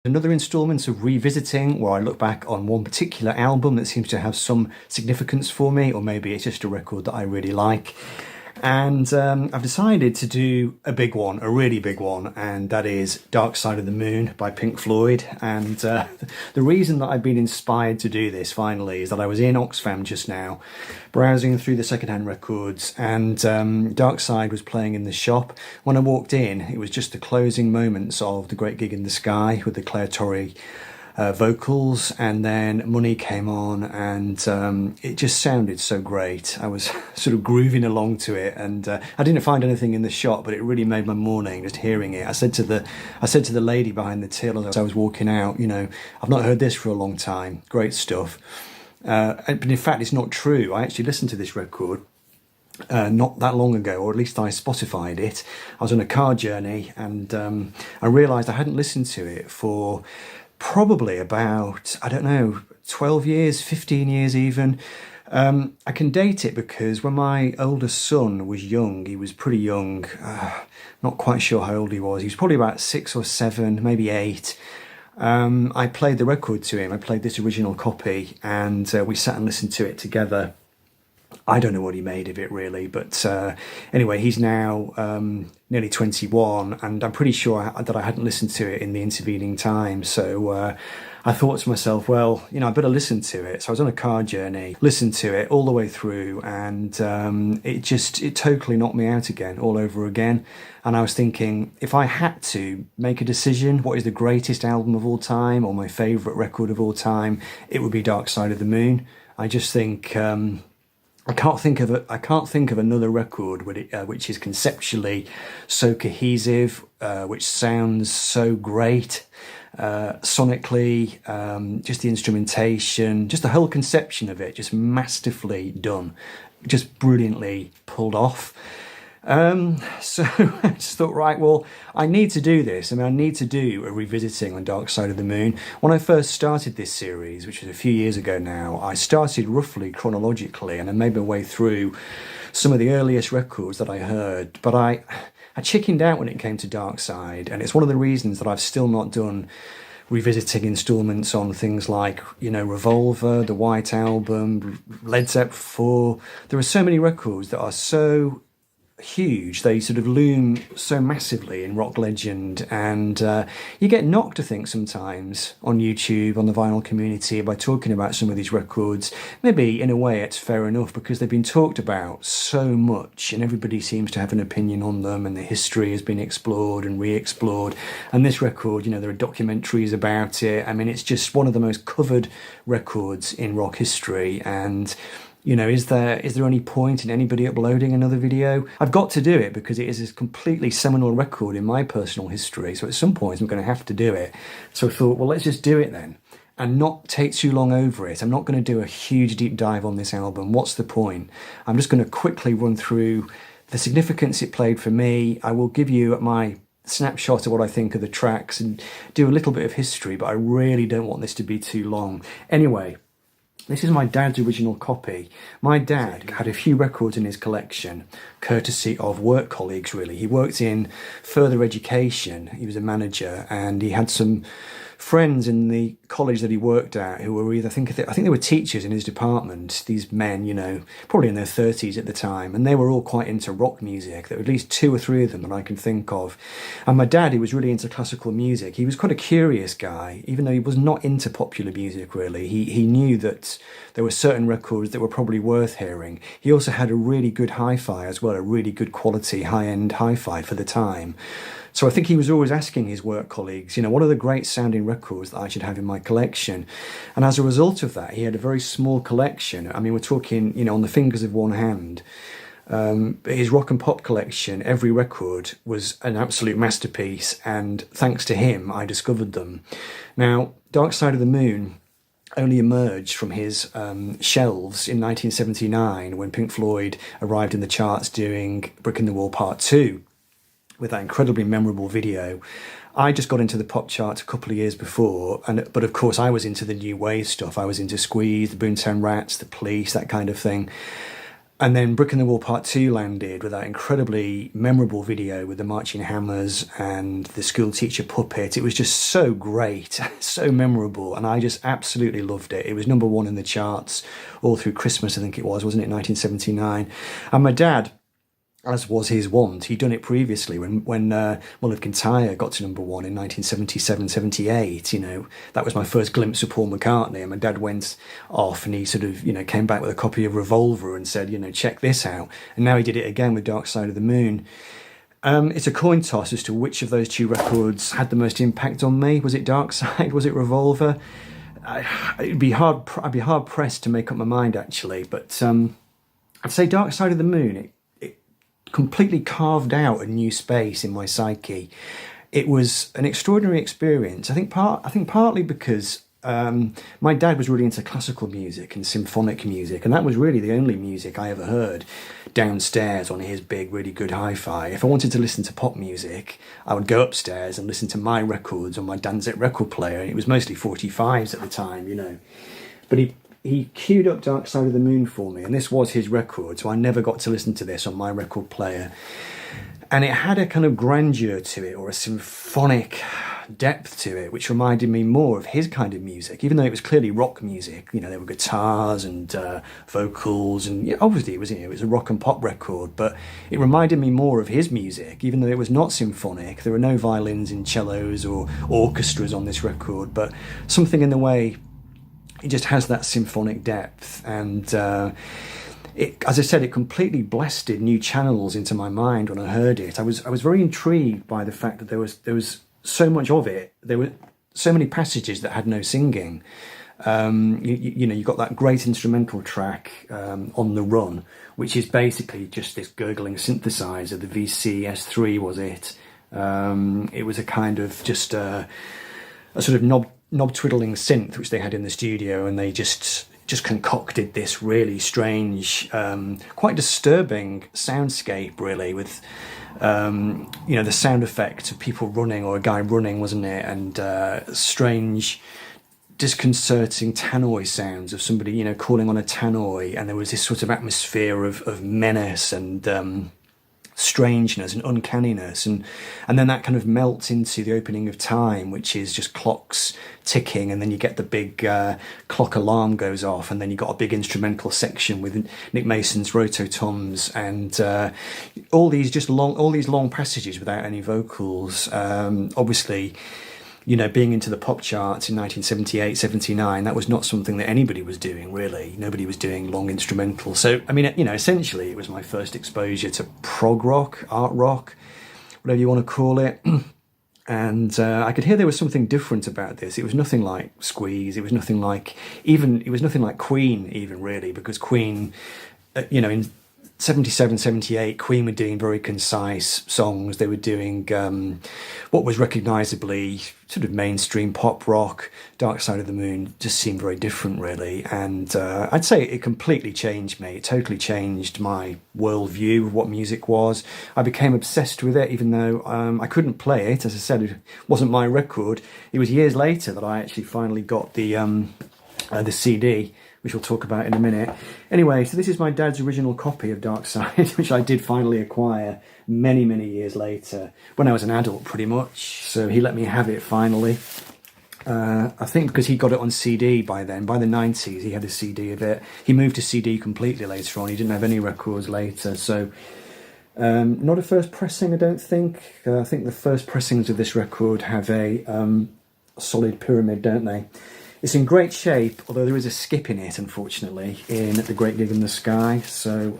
Another instalment of revisiting where I look back on one particular album that seems to have some significance for me, or maybe it's just a record that I really like. And I've decided to do a big one, a really big one, and that is Dark Side of the Moon by Pink Floyd. And the reason that I've been inspired to do this finally is that I was in Oxfam just now, browsing through the secondhand records, and Dark Side was playing in the shop. When I walked in, it was just the closing moments of The Great Gig in the Sky with the Claire Torrey vocals, and then Money came on, and it just sounded so great. I was sort of grooving along to it, and I didn't find anything in the shop, but it really made my morning just hearing it. I said to the lady behind the till as I was walking out, you know, I've not heard this for a long time. Great stuff. But in fact, it's not true. I actually listened to this record not that long ago, or at least I Spotified it. I was on a car journey, and I realised I hadn't listened to it for probably about, I don't know, 12 years, 15 years even. I can date it because when my oldest son was young, he was pretty young, not quite sure how old he was. He was probably about 6 or 7, maybe 8. I played the record to him. I played this original copy, and we sat and listened to it together. I don't know what he made of it really, but anyway, he's now nearly 21, and I'm pretty sure that I hadn't listened to it in the intervening time. So I thought to myself, well, you know, I better listen to it. So I was on a car journey, listened to it all the way through, and it totally knocked me out again, all over again. And I was thinking, if I had to make a decision, what is the greatest album of all time, or my favourite record of all time, it would be Dark Side of the Moon. I just think I can't think of another record which is conceptually so cohesive, which sounds so great, sonically, just the instrumentation, just the whole conception of it, just masterfully done, just brilliantly pulled off. So I just thought, right, well, I need to do this. I mean, I need to do a revisiting on Dark Side of the Moon. When I first started this series, which was a few years ago now, I started roughly chronologically, and I made my way through some of the earliest records that I heard, but I chickened out when it came to Dark Side, and it's one of the reasons that I've still not done revisiting installments on things like, you know, Revolver, the White Album, Led Zeppelin 4. There are so many records that are so huge, they sort of loom so massively in rock legend, and you get knocked, I think, sometimes on YouTube, on the vinyl community, by talking about some of these records. Maybe in a way it's fair enough, because they've been talked about so much and everybody seems to have an opinion on them, and the history has been explored and re-explored. And this record, you know, there are documentaries about it. I mean, it's just one of the most covered records in rock history, and you know, is there any point in anybody uploading another video? I've got to do it because it is a completely seminal record in my personal history. So at some point I'm going to have to do it. So I thought, well, let's just do it then, and not take too long over it. I'm not going to do a huge deep dive on this album. What's the point? I'm just going to quickly run through the significance it played for me. I will give you my snapshot of what I think of the tracks and do a little bit of history, but I really don't want this to be too long. Anyway, this is my dad's original copy. My dad had a few records in his collection, courtesy of work colleagues, really. He worked in further education. He was a manager, and he had some friends in the college that he worked at who were either, I think they were teachers in his department, these men, you know, probably in their 30s at the time, and they were all quite into rock music. There were at least 2 or 3 of them that I can think of. And my dad, he was really into classical music. He was quite a curious guy, even though he was not into popular music really. He knew that there were certain records that were probably worth hearing. He also had a really good hi-fi as well, a really good quality high-end hi-fi for the time. So I think he was always asking his work colleagues, you know, what are the great sounding records that I should have in my collection? And as a result of that, he had a very small collection. I mean, we're talking, you know, on the fingers of one hand. His rock and pop collection, every record was an absolute masterpiece, and thanks to him, I discovered them. Now, Dark Side of the Moon only emerged from his shelves in 1979 when Pink Floyd arrived in the charts doing Brick in the Wall Part 2. With that incredibly memorable video. I just got into the pop charts a couple of years before, but of course I was into the new wave stuff. I was into Squeeze, the Boomtown Rats, the Police, that kind of thing. And then Brick in the Wall Part 2 landed with that incredibly memorable video with the marching hammers and the school teacher puppet. It was just so great, so memorable, and I just absolutely loved it. It was #1 in the charts all through Christmas, I think it was, wasn't it, 1979? And my dad, as was his wont, he'd done it previously when Mull of Kintyre got to #1 in 1977, 78. You know, that was my first glimpse of Paul McCartney, and my dad went off and he sort of, you know, came back with a copy of Revolver and said, you know, check this out. And now he did it again with Dark Side of the Moon. It's a coin toss as to which of those two records had the most impact on me. Was it Dark Side? Was it Revolver? I'd be hard pressed to make up my mind, actually, but I'd say Dark Side of the Moon. It completely carved out a new space in my psyche. It was an extraordinary experience. I think partly because my dad was really into classical music and symphonic music, and that was really the only music I ever heard downstairs on his big, really good hi-fi. If I wanted to listen to pop music, I would go upstairs and listen to my records on my Danzig record player. It was mostly 45s at the time, you know. But he queued up Dark Side of the Moon for me, and this was his record, so I never got to listen to this on my record player. And it had a kind of grandeur to it, or a symphonic depth to it, which reminded me more of his kind of music, even though it was clearly rock music. You know, there were guitars and vocals, and yeah, obviously it was a rock and pop record, but it reminded me more of his music, even though it was not symphonic. There were no violins and cellos or orchestras on this record, but something in the way it just has that symphonic depth, and as I said, it completely blasted new channels into my mind when I heard it. I was very intrigued by the fact that there was so much of it. There were so many passages that had no singing. You know, you got that great instrumental track, On the Run, which is basically just this gurgling synthesizer, the VCS3 was it. It was a kind of just a sort of knob twiddling synth which they had in the studio, and they just concocted this really strange, quite disturbing soundscape, really, with you know, the sound effect of people running, or a guy running, wasn't it, and strange, disconcerting tannoy sounds of somebody, you know, calling on a tannoy, and there was this sort of atmosphere of menace and strangeness and uncanniness, and then that kind of melts into the opening of Time, which is just clocks ticking, and then you get the big clock alarm goes off, and then you got a big instrumental section with Nick Mason's rototoms, and all these long passages without any vocals. Obviously, you know, being into the pop charts in 1978, 79, that was not something that anybody was doing, really. Nobody was doing long instrumentals. So, I mean, you know, essentially it was my first exposure to prog rock, art rock, whatever you want to call it. And I could hear there was something different about this. It was nothing like Squeeze. It was nothing like Queen, even, really, because Queen, you know, in 77, 78, Queen were doing very concise songs. They were doing what was recognisably sort of mainstream pop rock. Dark Side of the Moon just seemed very different, really. And I'd say it completely changed me. It totally changed my worldview of what music was. I became obsessed with it, even though I couldn't play it. As I said, it wasn't my record. It was years later that I actually finally got the CD, which we'll talk about in a minute. Anyway, so this is my dad's original copy of Dark Side, which I did finally acquire many, many years later, when I was an adult, pretty much. So he let me have it finally. I think because he got it on CD by then. By the 90s, he had a CD of it. He moved to CD completely later on. He didn't have any records later. So not a first pressing, I don't think. I think the first pressings of this record have a solid pyramid, don't they? It's in great shape, although there is a skip in it, unfortunately, in The Great Gig in the Sky, so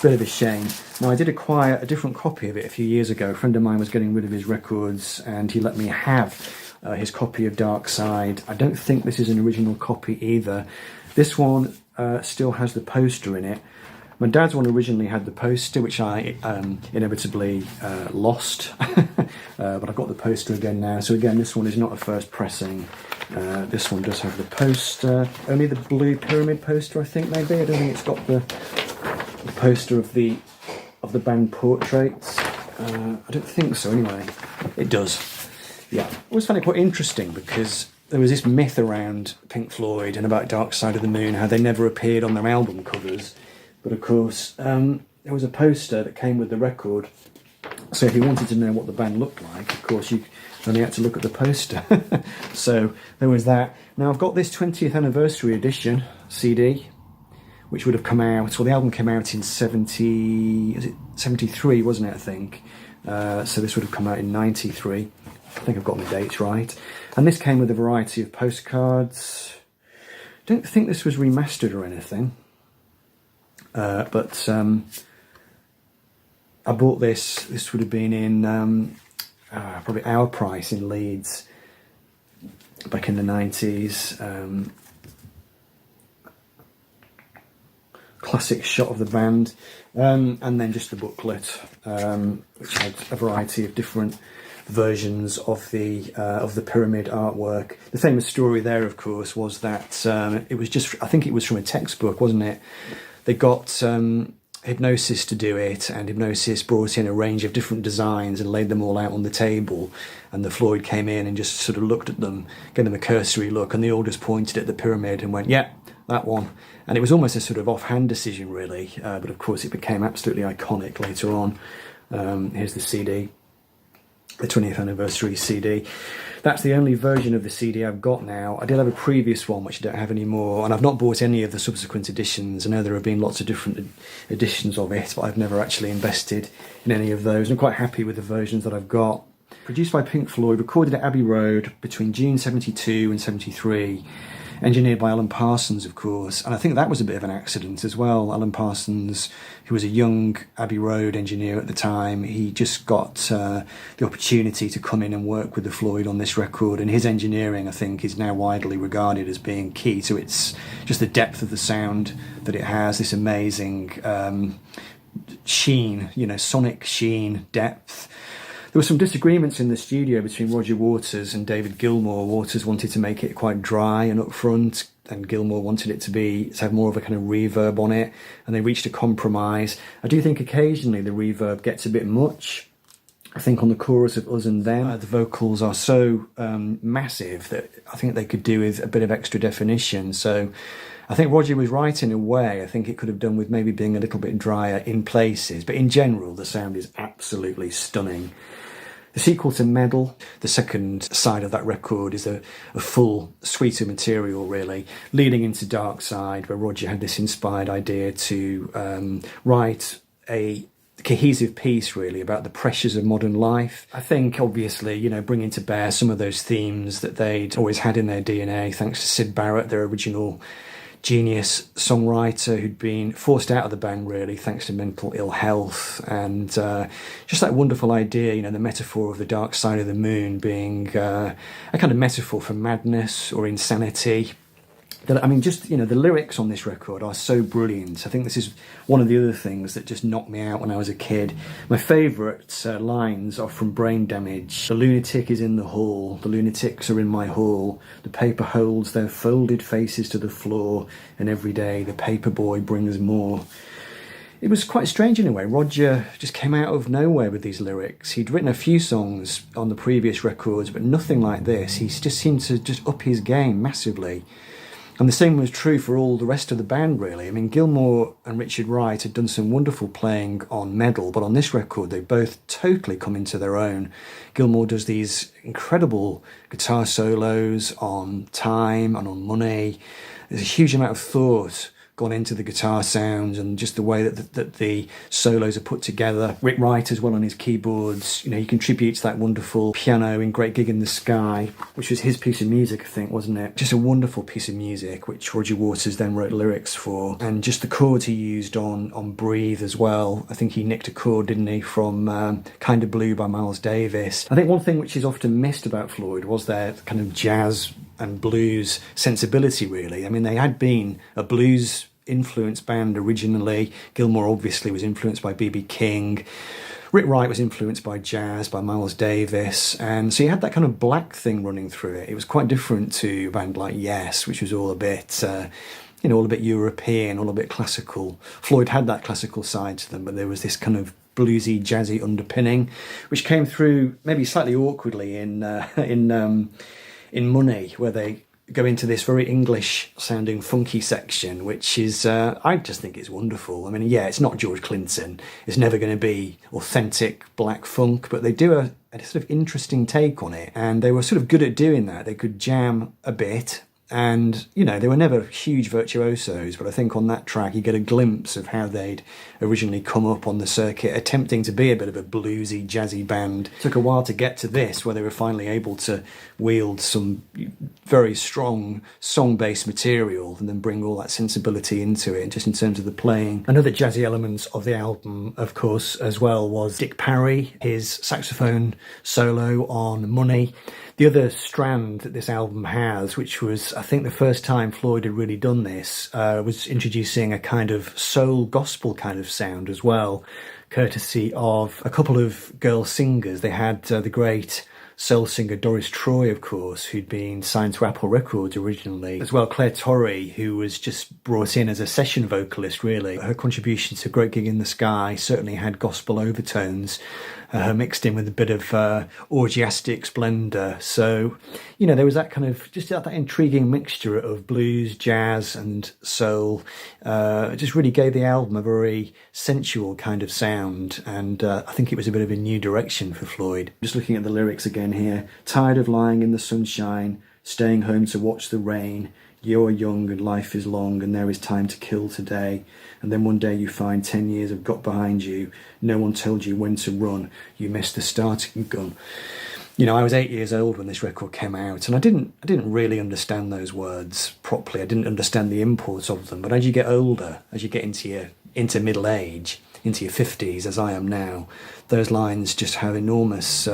bit of a shame. Now, I did acquire a different copy of it a few years ago. A friend of mine was getting rid of his records, and he let me have his copy of Dark Side. I don't think this is an original copy either. This one still has the poster in it. My dad's one originally had the poster, which I inevitably lost, but I've got the poster again now. So again, this one is not a first pressing. This one does have the poster, only the blue pyramid poster, I think, maybe. I don't think it's got the poster of the band portraits. I don't think so, anyway. It does. Yeah, I always found it quite interesting because there was this myth around Pink Floyd and about Dark Side of the Moon, how they never appeared on their album covers. But of course, there was a poster that came with the record. So if you wanted to know what the band looked like, of course, you only had to look at the poster. So there was that. Now I've got this 20th anniversary edition CD, which would have come out, well, the album came out in 73, wasn't it, I think? So this would have come out in 93. I think I've got my dates right. And this came with a variety of postcards. Don't think this was remastered or anything. But I bought this. This would have been in probably Our Price in Leeds back in the 90s. Classic shot of the band, and then just the booklet, which had a variety of different versions of the pyramid artwork. The famous story there, of course, was that it was just, I think it was from a textbook, wasn't it? They got Hypnosis to do it, and Hypnosis brought in a range of different designs and laid them all out on the table, and the Floyd came in and just sort of looked at them, gave them a cursory look, and they all just pointed at the pyramid and went, yeah, that one. And it was almost a sort of offhand decision, really, but of course it became absolutely iconic later on. Here's the CD, the 20th anniversary CD. That's the only version of the CD I've got now. I did have a previous one, which I don't have anymore, and I've not bought any of the subsequent editions. I know there have been lots of different editions of it, but I've never actually invested in any of those. I'm quite happy with the versions that I've got. Produced by Pink Floyd, recorded at Abbey Road between June 72 and 73. Engineered by Alan Parsons, of course, and I think that was a bit of an accident as well. Alan Parsons, who was a young Abbey Road engineer at the time, he just got the opportunity to come in and work with the Floyd on this record, and his engineering, I think, is now widely regarded as being key to its just the depth of the sound that it has, this amazing sheen, sonic sheen, depth. There were some disagreements in the studio between Roger Waters and David Gilmour. Waters wanted to make it quite dry and upfront, and Gilmour wanted it to have more of a kind of reverb on it, and they reached a compromise. I do think occasionally the reverb gets a bit much. I think on the chorus of Us and Them, the vocals are so massive that I think they could do with a bit of extra definition. So I think Roger was right in a way. I think it could have done with maybe being a little bit drier in places, but in general the sound is absolutely stunning. The sequel to Medal, the second side of that record, is a full suite of material, really, leading into Dark Side, where Roger had this inspired idea to write a cohesive piece, really, about the pressures of modern life. I think, obviously, bringing to bear some of those themes that they'd always had in their DNA, thanks to Syd Barrett, their original genius songwriter who'd been forced out of the band, really, thanks to mental ill health, and just that wonderful idea, the metaphor of the dark side of the moon being a kind of metaphor for madness or insanity. The lyrics on this record are so brilliant. I think this is one of the other things that just knocked me out when I was a kid. My favourite lines are from Brain Damage. The lunatic is in the hall, the lunatics are in my hall, the paper holds their folded faces to the floor, and every day the paper boy brings more. It was quite strange in a way. Roger just came out of nowhere with these lyrics. He'd written a few songs on the previous records, but nothing like this. He just seemed to just up his game massively. And the same was true for all the rest of the band, really. Gilmour and Richard Wright had done some wonderful playing on Medal, but on this record they both totally come into their own. Gilmour does these incredible guitar solos on Time and on Money. There's a huge amount of thought gone into the guitar sounds and just the way that the solos are put together. Rick Wright as well on his keyboards. He contributes that wonderful piano in Great Gig in the Sky, which was his piece of music, I think, wasn't it? Just a wonderful piece of music, which Roger Waters then wrote lyrics for. And just the chords he used on Breathe as well. I think he nicked a chord, didn't he, from Kind of Blue by Miles Davis. I think one thing which is often missed about Floyd was their kind of jazz and blues sensibility, really. They had been a blues influenced band originally. Gilmour obviously was influenced by B.B. King. Rick Wright was influenced by jazz, by Miles Davis, and so you had that kind of black thing running through it. It was quite different to a band like Yes, which was all a bit all a bit European, all a bit classical. Floyd had that classical side to them, but there was this kind of bluesy, jazzy underpinning, which came through maybe slightly awkwardly in Money, where they go into this very English sounding funky section, which is, I just think it's wonderful. I mean, yeah, it's not George Clinton. It's never going to be authentic black funk, but they do a sort of interesting take on it. And they were sort of good at doing that. They could jam a bit. And, you know, they were never huge virtuosos, but I think on that track you get a glimpse of how they'd originally come up on the circuit, attempting to be a bit of a bluesy, jazzy band. It took a while to get to this, where they were finally able to wield some very strong song-based material and then bring all that sensibility into it, just in terms of the playing. Another jazzy element of the album, of course, as well, was Dick Parry, his saxophone solo on Money. The other strand that this album has, which was, I think, the first time Floyd had really done this, was introducing a kind of soul gospel kind of sound as well, courtesy of a couple of girl singers. They had the great soul singer Doris Troy, of course, who'd been signed to Apple Records originally, as well Claire Torrey, who was just brought in as a session vocalist, really. Her contribution to Great Gig in the Sky certainly had gospel overtones, mixed in with a bit of orgiastic splendour. So, you know, there was that kind of, just that intriguing mixture of blues, jazz and soul. It just really gave the album a very sensual kind of sound, and I think it was a bit of a new direction for Floyd. Just looking at the lyrics again here. Tired of lying in the sunshine, staying home to watch the rain. You are young and life is long and there is time to kill today. And then one day you find 10 years have got behind you. No one told you when to run. You missed the starting gun. You know, I was 8 years old when this record came out, and I didn't really understand those words properly. I didn't understand the import of them. But as you get older, as you get into middle age, into your 50s, as I am now, those lines just have enormous...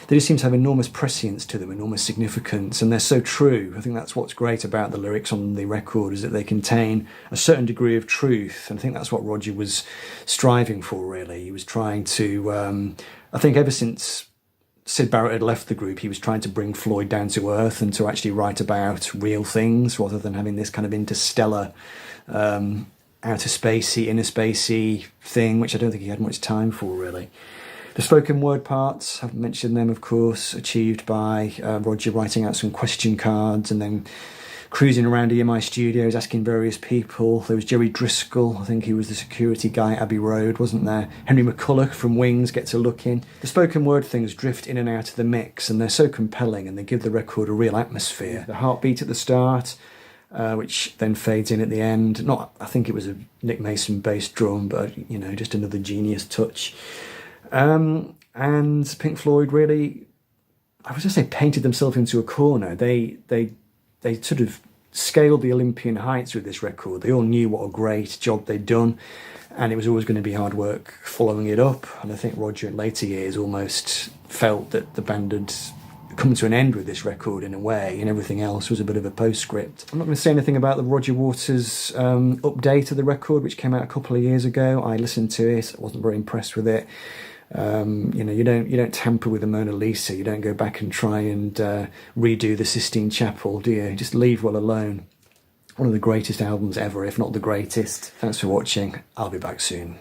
they just seem to have enormous prescience to them, enormous significance, and they're so true. I think that's what's great about the lyrics on the record, is that they contain a certain degree of truth, and I think that's what Roger was striving for, really. He was trying to, I think ever since Syd Barrett had left the group, he was trying to bring Floyd down to earth and to actually write about real things, rather than having this kind of interstellar, outer spacey, inner spacey thing, which I don't think he had much time for, really. The spoken word parts, I've mentioned them, of course, achieved by Roger writing out some question cards and then cruising around EMI studios, asking various people. There was Jerry Driscoll, I think he was the security guy at Abbey Road, wasn't there? Henry McCulloch from Wings gets a look in. The spoken word things drift in and out of the mix, and they're so compelling, and they give the record a real atmosphere. The heartbeat at the start, which then fades in at the end. I think it was a Nick Mason bass drum, but, you know, just another genius touch. And Pink Floyd really, I was just say, painted themselves into a corner. They sort of scaled the Olympian heights with this record. They all knew what a great job they'd done, and it was always going to be hard work following it up. And I think Roger in later years almost felt that the band had come to an end with this record in a way, and everything else was a bit of a postscript. I'm not going to say anything about the Roger Waters update of the record, which came out a couple of years ago. I listened to it, I wasn't very impressed with it. You know, you don't tamper with the Mona Lisa. You don't go back and try and redo the Sistine Chapel, do you? Just leave well alone. One of the greatest albums ever, if not the greatest. Thanks for watching. I'll be back soon.